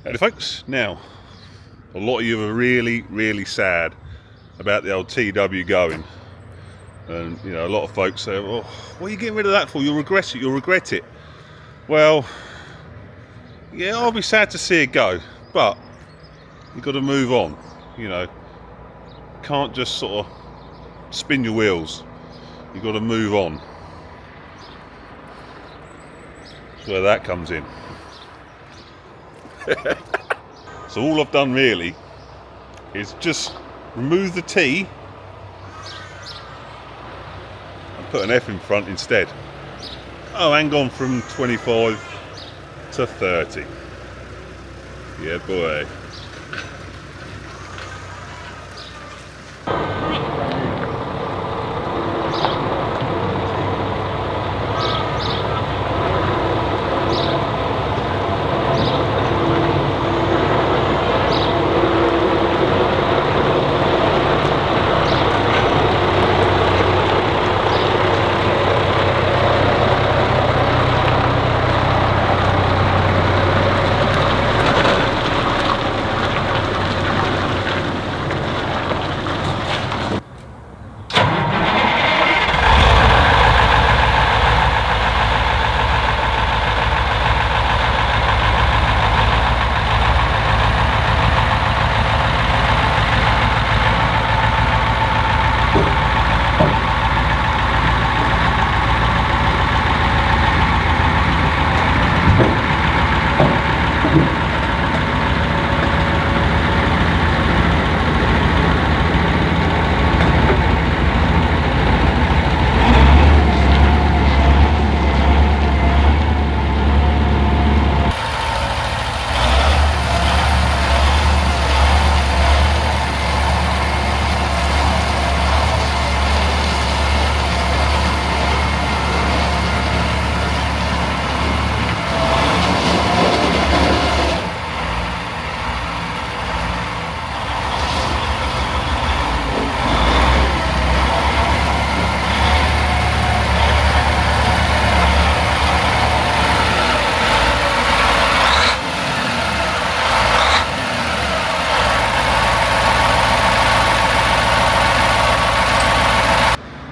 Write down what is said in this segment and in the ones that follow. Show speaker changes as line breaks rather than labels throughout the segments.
Howdy folks, now a lot of you are really sad about the old TW going, and you know, a lot of folks say, well, what are you getting rid of that for? You'll regret it. Well, yeah, I'll be sad to see it go, but you've got to move on. You know, can't just sort of spin your wheels. You've got to move on. That's where that comes in. So all I've done really is just remove the T and put an F in front instead. Oh, and gone from 25 to 30. Yeah, boy.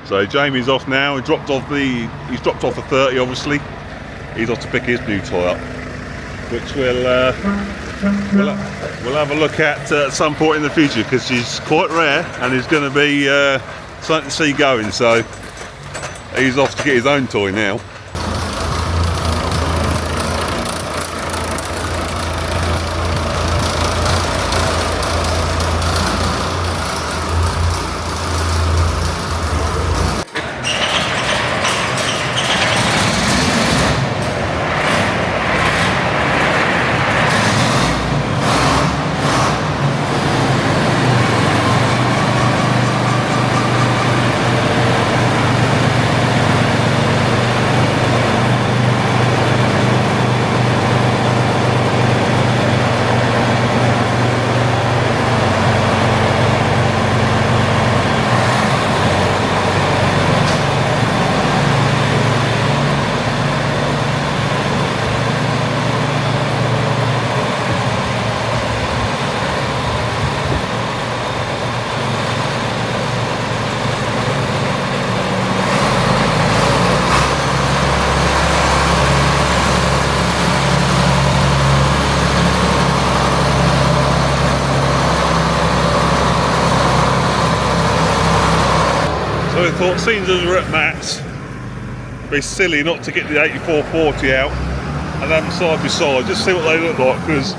So Jamie's off now. He's dropped off the 30 obviously. He's off to pick his new toy up, which we'll have a look at some point in the future, because she's quite rare and is going to be something to see going. So he's off to get his own toy now. So I thought, seeing as we're at Matt's, it'd be silly not to get the 8440 out and have them side by side, just see what they look like, because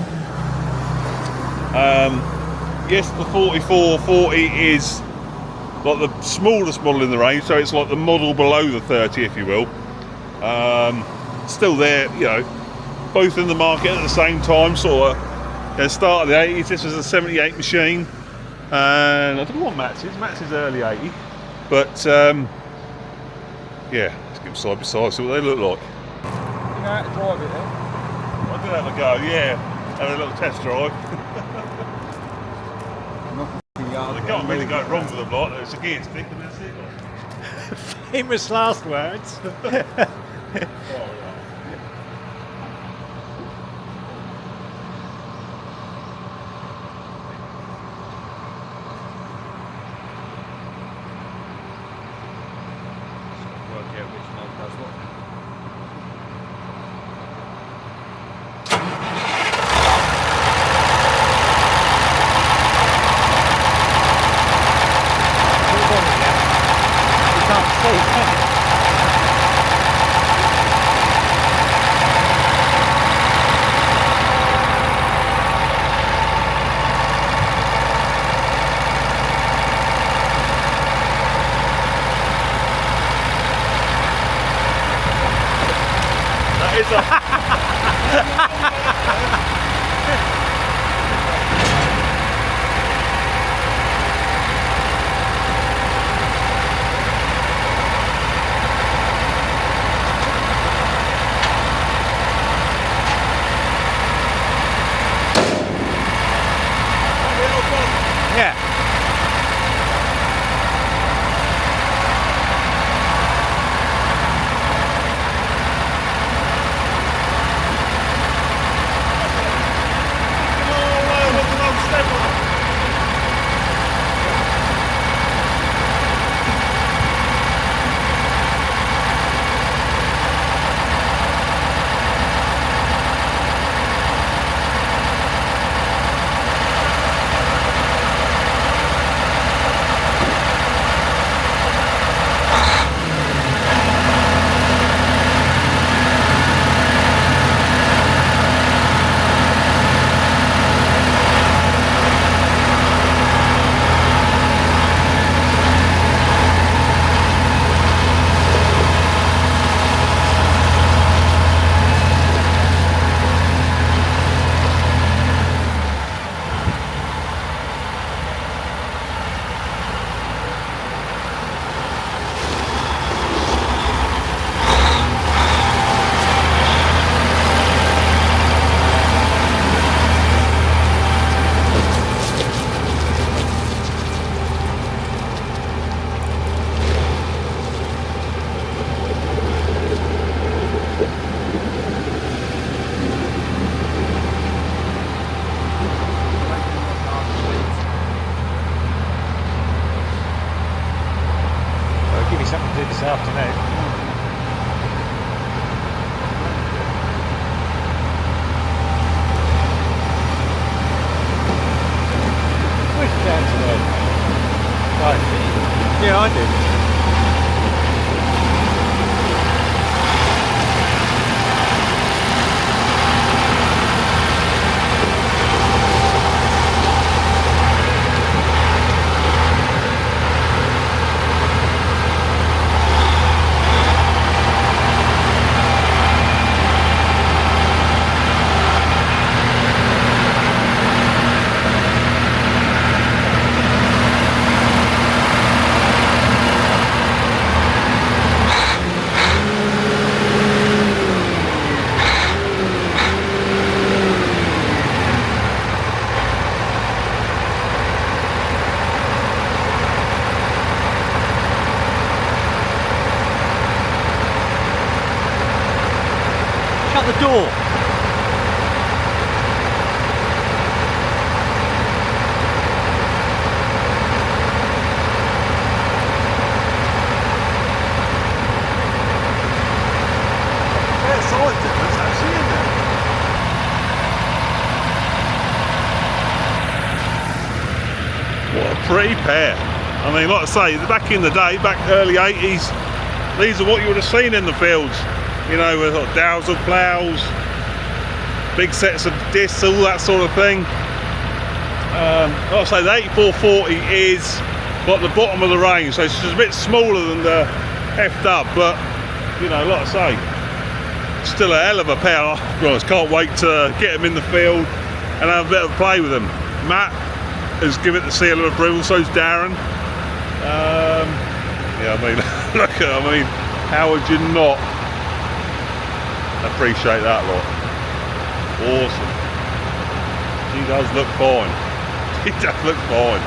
yes, the 4440 is like the smallest model in the range, so it's like the model below the 30, if you will. Still there, you know, both in the market at the same time, sort of, you know, start of the 80s. This was a 78 machine, and I don't know what Matt's is. Matt's is early 80, but yeah, let's get them side by side, see what they look like.
You know how to drive it then?
I did have a go, yeah, have a little test drive. There can't really go wrong with them, like, it's a gear stick and that's it.
Famous last words. Yeah. Give me something to do this afternoon. Where's down today? Right. Yeah, I did. Shut the door.
Yeah, solid difference actually, isn't it? What a pretty pair. I mean, like I say, back in the day, back early 80s, these are what you would have seen in the fields. You know, with dowsel ploughs, big sets of discs, all that sort of thing. Like I say, the 8440 is like the bottom of the range, so it's just a bit smaller than the F-Dub, but you know, like I say, still a hell of a pair. I can't wait to get them in the field and have a bit of play with them. Matt has given it the seal of approval, so's Darren. Yeah, I mean, look at, I mean, how would you not appreciate that lot? Awesome. She does look fine. She does look fine.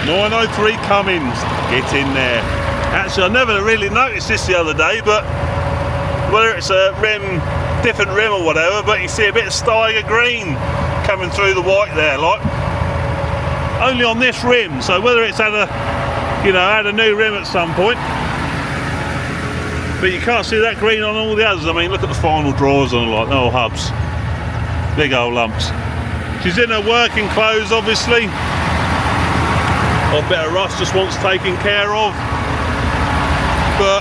.903 Cummins, get in there. Actually, I never really noticed this the other day, but whether it's a rim, different rim or whatever, but you see a bit of Steiger green coming through the white there, like. Only on this rim, so whether it's had a, you know, had a new rim at some point, but you can't see that green on all the others. I mean, look at the final drawers on, like, no hubs, big old lumps. She's in her working clothes, obviously. A bit of rust just wants taking care of, but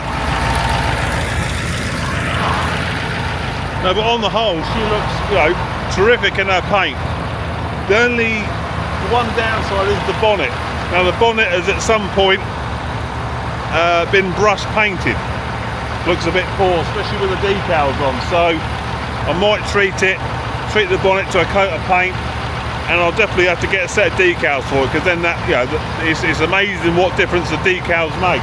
no. But on the whole, she looks, you know, terrific in her paint. The only one downside is the bonnet. Now the bonnet has at some point been brush painted. Looks a bit poor, especially with the decals on. So I might treat the bonnet to a coat of paint, and I'll definitely have to get a set of decals for it, because then that, you know, it's amazing what difference the decals make.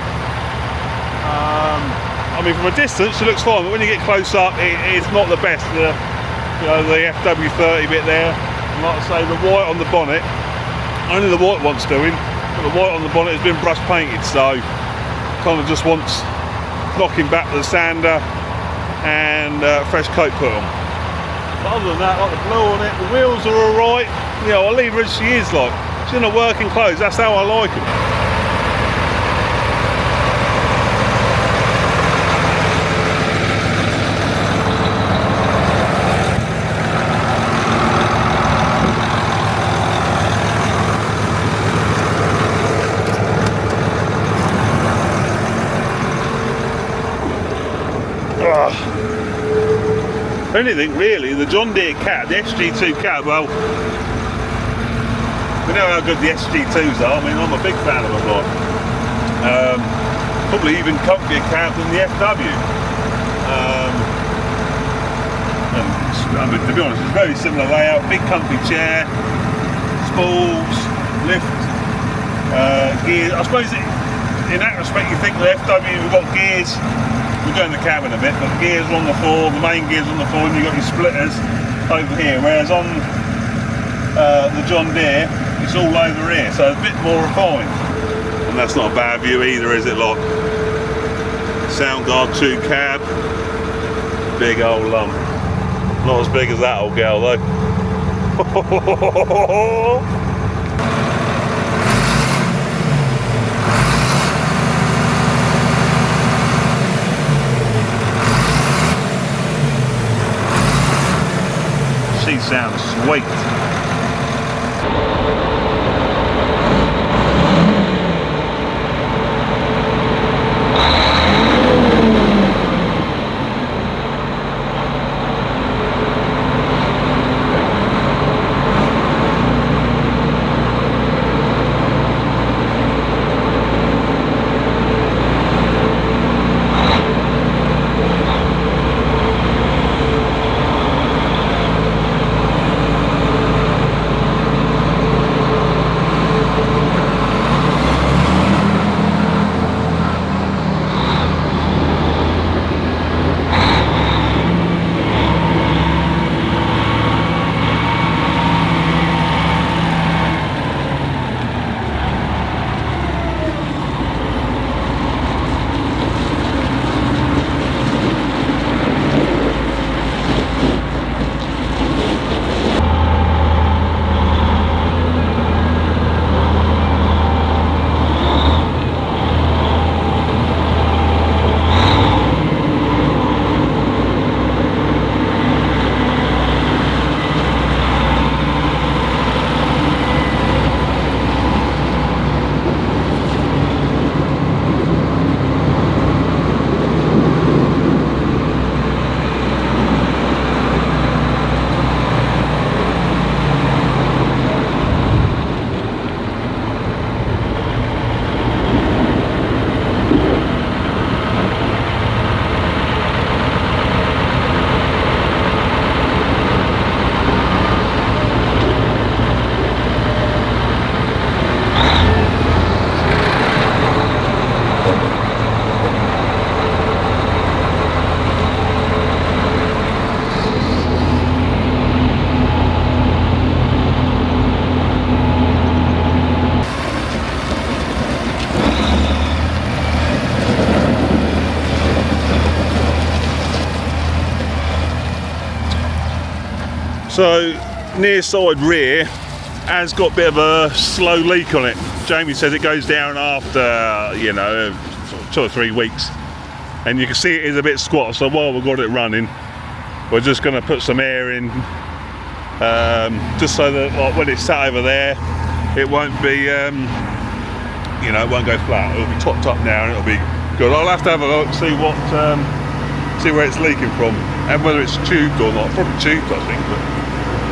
I I mean, from a distance it looks fine, but when you get close up, it's not the best. The FW30 bit there, and like I say, the white on the bonnet, only the white wants doing, but the white on the bonnet has been brush painted, so kind of just wants knocking back the sander and fresh coat put on. But other than that, like the blue on it, the wheels are alright. You know, I'll leave her as she is, like she's in her working clothes. That's how I like them. Anything really, the John Deere cab, the SG2 cab, well, we know how good the SG2s are. I mean, I'm a big fan of them, like. Probably even comfier cab than the FW. I mean, to be honest, it's very similar layout, big comfy chair, spools, lift, gears. I suppose in that respect you think the FW, we've got gears. We'll go in the cabin a bit, but the gears are on the floor, the main gears on the floor, and you've got your splitters over here, whereas on the John Deere, it's all over here, so a bit more refined. And that's not a bad view either, is it, lot? Soundguard 2 cab, big old lump. Not as big as that old gal, though. She sounds sweet. So near side rear has got a bit of a slow leak on it. Jamie says it goes down after, you know, 2 or 3 weeks, and you can see it is a bit squat. So while we've got it running, we're just going to put some air in, just so that like, when it's sat over there, it won't be, you know, it won't go flat. It'll be topped up now, and it'll be good. I'll have to have a look, see what, see where it's leaking from, and whether it's tubed or not. Probably tubed, I think, but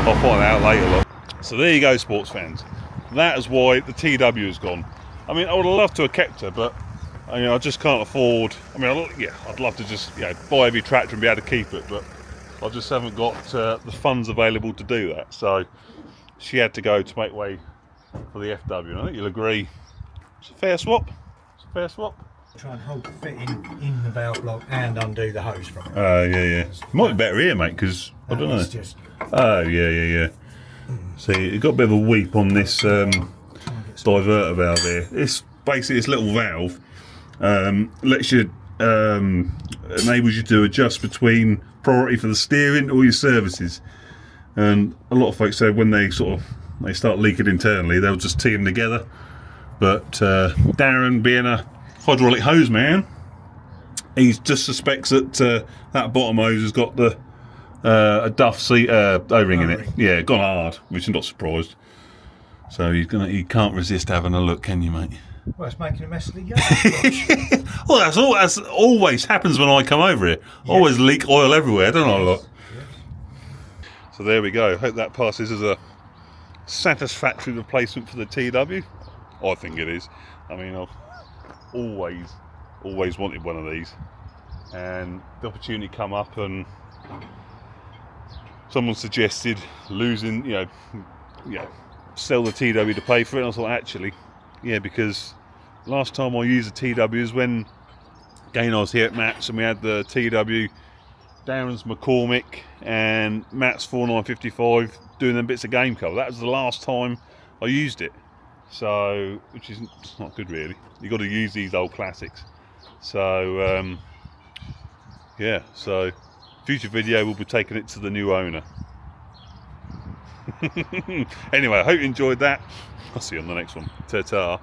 I'll find out later. Look. So there you go, sports fans. That is why the TW has gone. I mean, I would have loved to have kept her, but you know, I just can't afford. I mean, I'd love to just, you know, buy every tractor and be able to keep it, but I just haven't got the funds available to do that. So she had to go to make way for the FW, and I think you'll agree it's a fair swap. It's a fair swap.
Try and hold the fitting in the valve block and undo the hose from it.
Oh, yeah. It might be better here, mate, because I don't know.
It's just
Oh, yeah. See, it got a bit of a weep on this diverter valve here. It's basically this little valve lets you enables you to adjust between priority for the steering or your services. And a lot of folks say when they start leaking internally, they'll just tee them together. But Darren, being a hydraulic hose man, he just suspects that that bottom hose has got the a Duff seat O-ring in it. Yeah, gone hard, which I'm not surprised. So he can't resist having a look, can you, mate?
Well, it's making a mess of the yard.
Well, that's always happens when I come over here. Yeah. Always leak oil everywhere, don't I, look? Yes. So there we go. Hope that passes as a satisfactory replacement for the TW. I think it is. I mean, I've always wanted one of these, and the opportunity come up, and someone suggested losing, sell the TW to pay for it. And I thought, actually, yeah, because last time I used the TW is when again I was here at Matt's, and we had the TW, Darren's McCormick and Matt's 4955 doing them bits of game cover. That was the last time I used it. So, which is not good really. You've got to use these old classics. So, yeah, so future video will be taking it to the new owner. Anyway, I hope you enjoyed that. I'll see you on the next one. Ta-ta.